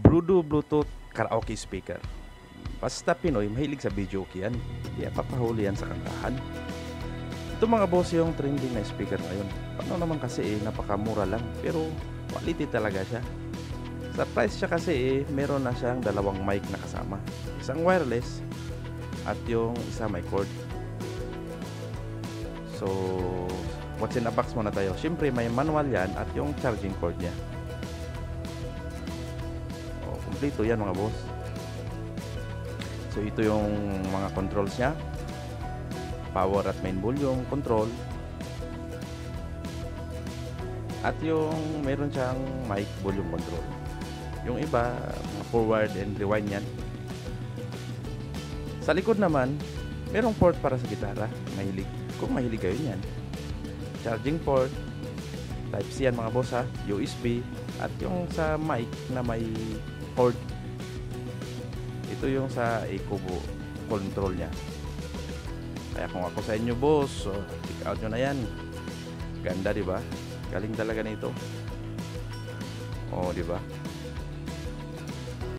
Bluetooth karaoke speaker. Basta Pinoy, mahilig sa videoke yan. Kaya papahuli yan sa kantahan. Ito mga boss yung trending na speaker ngayon. Paano naman kasi napakamura lang. Pero quality talaga siya. Sa price siya kasi meron na siyang dalawang mic na kasama. Isang wireless at yung isa may cord. So, what's in a box muna tayo. Siyempre may manual yan at yung charging cord niya. Kompleto yan mga boss. So ito yung mga controls niya, power at main volume control, at yung meron siyang mic volume control. Yung iba mga forward and rewind yan. Sa likod naman merong port para sa gitara, kung mahilig kayo yan. Charging port type C yan mga boss ha, USB, at yung sa mic na may cord, ito yung sa Ecobo control nya. Kaya kung ako sa inyo boss, check out nyo na yan. Ganda diba? Galing talaga nito. Oh diba?